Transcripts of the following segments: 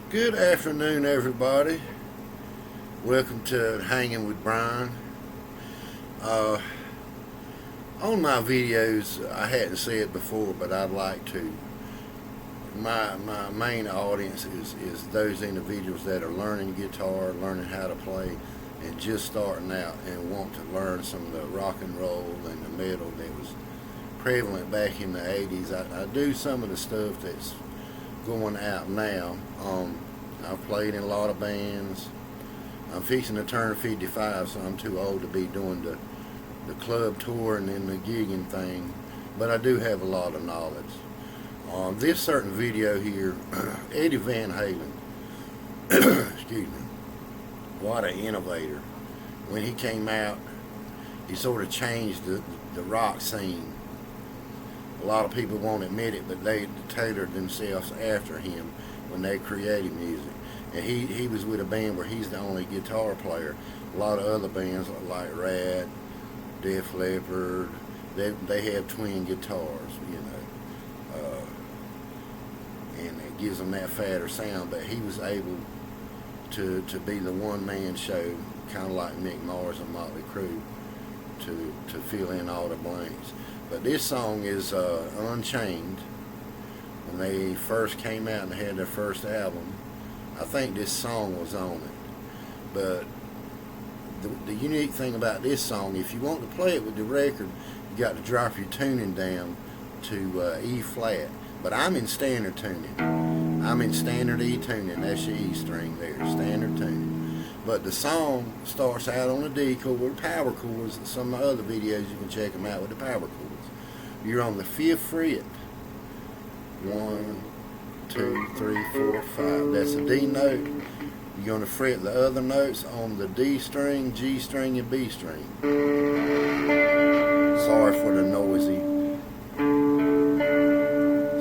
Good afternoon, everybody. Welcome to Hanging with Brian. Uh, on my videos, I hadn't said before, but I'd like to. My main audience is those individuals that are learning guitar, learning how to play, and just starting out and want to learn some of the rock and roll and the metal that was prevalent back in the 80s. I do some of the stuff that's going out now. I've played in a lot of bands. I'm fixing to turn 55, so I'm too old to be doing the club touring and the gigging thing, but I do have a lot of knowledge. This certain video here, Eddie Van Halen, excuse me, what an innovator. When he came out, he sort of changed the rock scene. A lot of people won't admit it, but they tailored themselves after him when they created music. And he was with a band where he's the only guitar player. A lot of other bands like Rad, Def Leppard, they have twin guitars, and it gives them that fatter sound. But he was able to be the one-man show, kind of like Mick Mars and Motley Crue, to fill in all the blanks. But this song is Unchained. When they first came out and had their first album, I think this song was on it. But the unique thing about this song, if you want to play it with the record, you got to drop your tuning down to E flat. But I'm in standard tuning. I'm in standard E tuning. That's your E string there, standard tuning. But the song starts out on a D chord, power chords. Some of my other videos, you can check them out with the power chords. You're on the 5th fret. 1, 2, 3, 4, 5. That's a D note. You're going to fret the other notes on the D string, G string, and B string. Sorry for the noisy.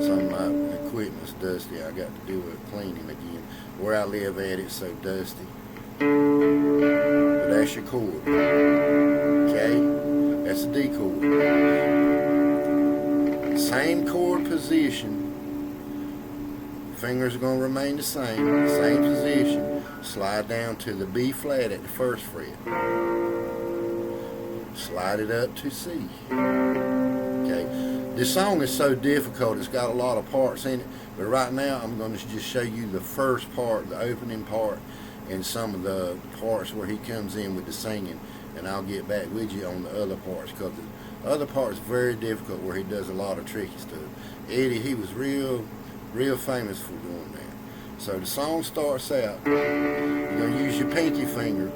Some of my equipment's dusty. I got to do a cleaning again. Where I live at, it's so dusty. But that's your chord. Okay? That's a D chord. Same chord position. Fingers are going to remain the same position. Slide down to the B flat at the 1st fret. Slide it up to C. Okay. This song is so difficult, it's got a lot of parts in it, but right now I'm going to just show you the first part, the opening part, and some of the parts where he comes in with the singing, and I'll get back with you on the other parts, because the other part is very difficult where he does a lot of tricky stuff. Eddie, he was real famous for doing that. So the song starts out, you're going to use your pinky finger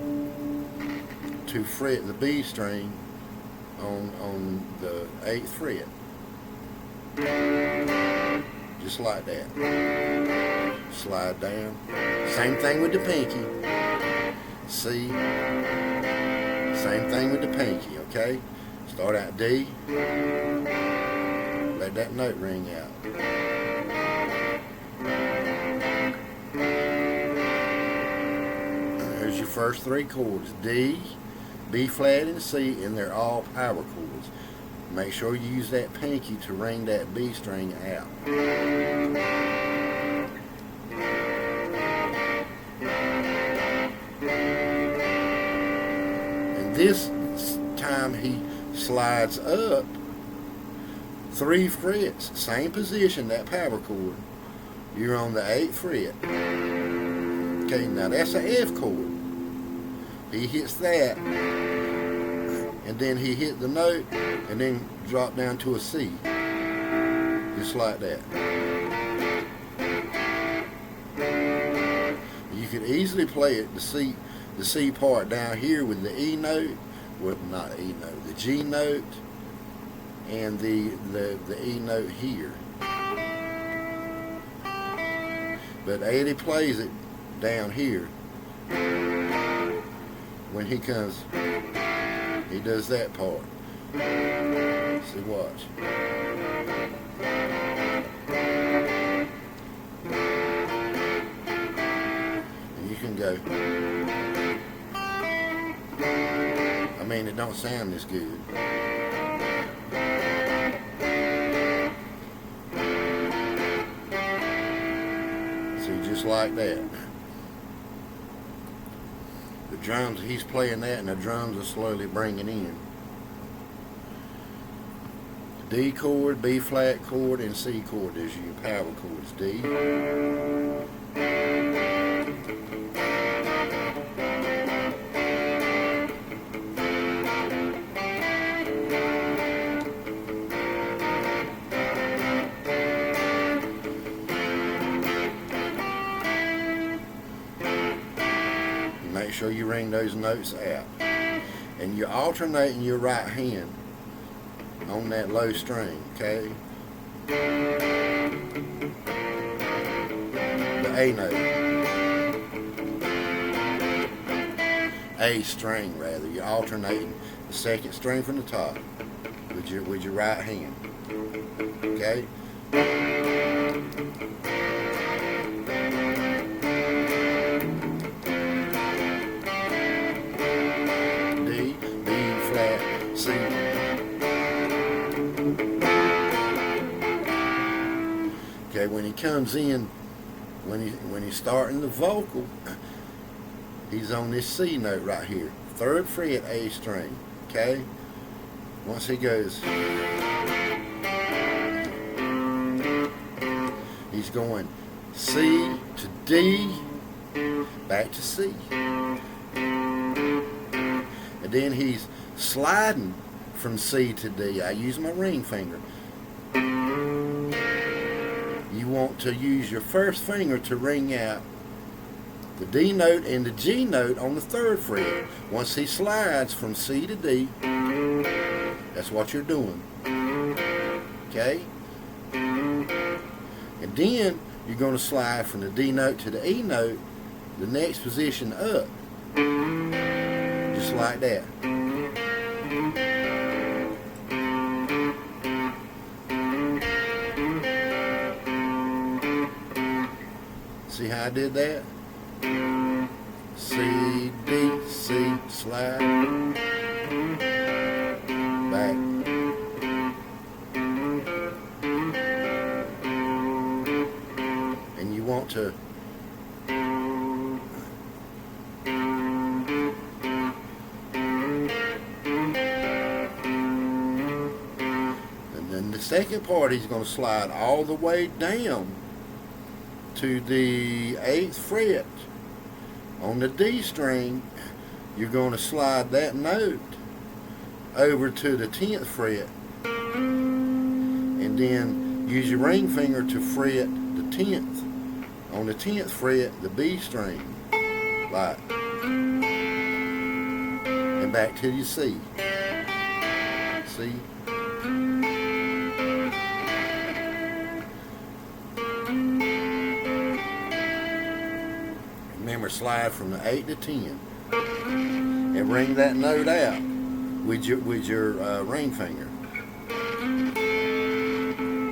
to fret the B string on the 8th fret. Just like that. Slide down. Same thing with the pinky. C. Same thing with the pinky, okay? Start out D. Let that note ring out. There's your first 3 chords. D, B flat, and C, and they're all power chords. Make sure you use that pinky to ring that B string out. And this time he slides up 3 frets, same position, that power chord. You're on the 8th fret. Okay, now that's an F chord. He hits that, and then he hit the note, and then drop down to a C, just like that. You could easily play it, the C part down here with the E note, well, not E note, the G note, and the E note here. But Eddie plays it down here. When he comes, he does that part. See, watch. And you can go. I mean, it don't sound this good. See, just like that. The drums, he's playing that, and the drums are slowly bringing in. D chord, B flat chord, and C chord. There's your power chords. D. Make sure you ring those notes out. And you're alternating your right hand on that low string, okay? The A note. A string, rather. You're alternating the second string from the top with your right hand, okay? C. Okay, when he comes in, when he's starting the vocal, he's on this C note right here, 3rd fret A string. Okay, once he goes, he's going C to D, back to C, and then he's sliding from C to D. I use my ring finger. You want to use your first finger to ring out the D note and the G note on the 3rd fret. Once he slides from C to D, that's what you're doing. Okay? And then you're going to slide from the D note to the E note, the next position up. Just like that. See how I did that? C, D, C, slide, back. And you want to the second part, he's going to slide all the way down to the 8th fret on the D string. You're going to slide that note over to the 10th fret, and then use your ring finger to fret the 10th. On the 10th fret, the B string, like, and back to your C. See? Remember, slide from the 8 to 10 and ring that note out with your ring finger.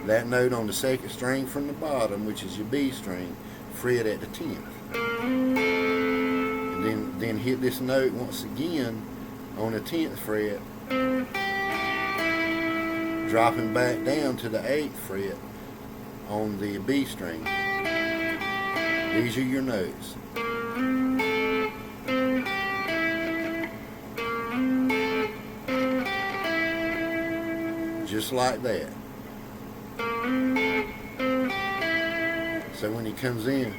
That note on the 2nd string from the bottom, which is your B string, fret at the 10th. And then hit this note once again on the 10th fret, dropping back down to the 8th fret on the B string. These are your notes. Just like that. So when he comes in,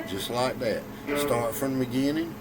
just like that. Start from the beginning.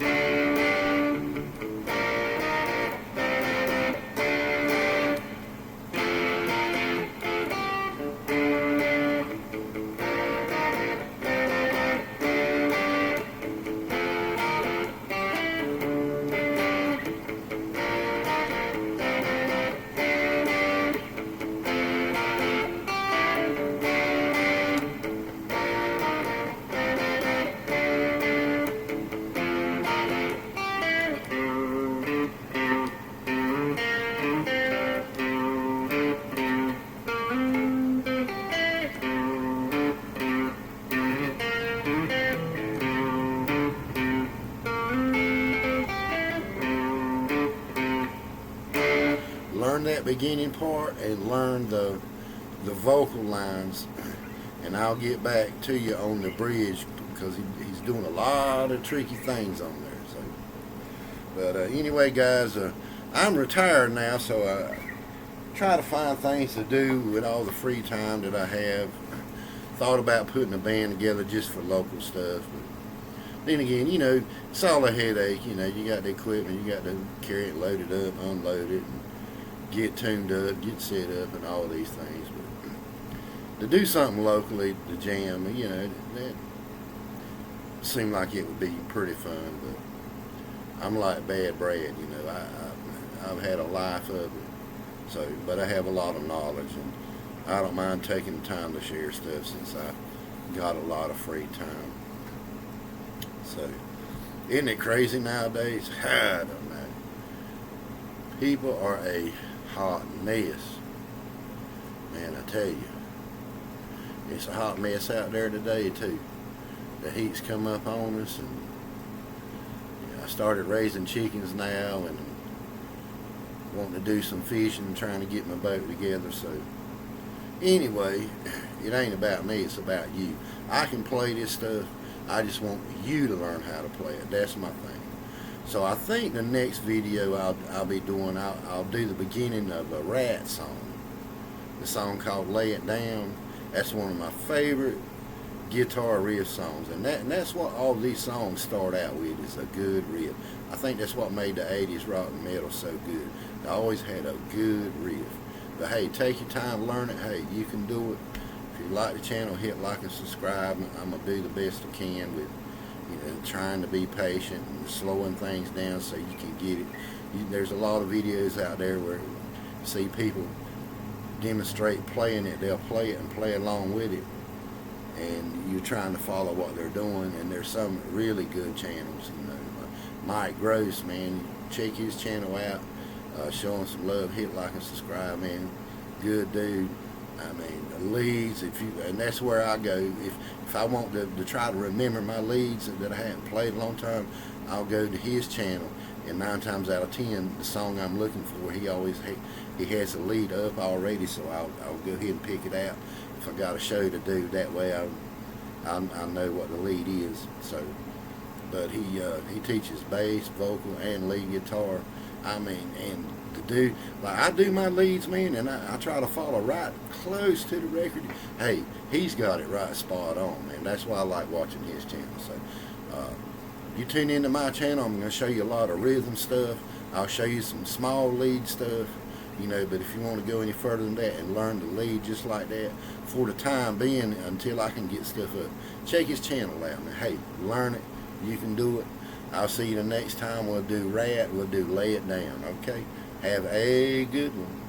beginning part and learn the vocal lines, and I'll get back to you on the bridge because he's doing a lot of tricky things on there. So, but anyway, guys, I'm retired now, so I try to find things to do with all the free time that I have. Thought about putting a band together just for local stuff, but then again, you know, it's all a headache. You know, you got the equipment, you got to carry it, load it up, unload it, and get tuned up, get set up, and all these things. But to do something locally, to jam, you know, that seemed like it would be pretty fun. But I'm like bad bread, you know. I've had a life of it, so but I have a lot of knowledge, and I don't mind taking the time to share stuff since I got a lot of free time. So, isn't it crazy nowadays? I don't know. People are a hot mess. Man, I tell you. It's a hot mess out there today, too. The heat's come up on us, and I started raising chickens now, and wanting to do some fishing and trying to get my boat together. So, anyway, it ain't about me, it's about you. I can play this stuff. I just want you to learn how to play it. That's my thing. So I think the next video I'll be doing, I'll do the beginning of a Rat song. The song called Lay It Down. That's one of my favorite guitar riff songs. And that's what all these songs start out with, is a good riff. I think that's what made the 80s rock and metal so good. They always had a good riff. But hey, take your time, learn it. Hey, you can do it. If you like the channel, hit like and subscribe. I'm going to do the best I can with, you know, trying to be patient and slowing things down so you can get it. There's a lot of videos out there where you see people demonstrate playing it. They'll play it and play along with it, and you're trying to follow what they're doing. And there's some really good channels, you know. Mike Gross, man, check his channel out. Showing some love, hit like and subscribe, man. Good dude. I mean, leads, and that's where I go. If I want to try to remember my leads that I haven't played a long time, I'll go to his channel, and 9 times out of 10, the song I'm looking for, he has a lead up already, so I'll go ahead and pick it out. If I got a show to do, that way I know what the lead is. So, but he teaches bass, vocal, and lead guitar. I mean, and the dude, like I do my leads, man, and I try to follow right close to the record. Hey, he's got it right spot on, man. That's why I like watching his channel. So, you tune into my channel, I'm going to show you a lot of rhythm stuff. I'll show you some small lead stuff, you know, but if you want to go any further than that and learn to lead just like that, for the time being, until I can get stuff up, check his channel out, man. Hey, learn it. You can do it. I'll see you the next time. We'll do Rat. We'll do Lay It Down. Okay? Have a good one.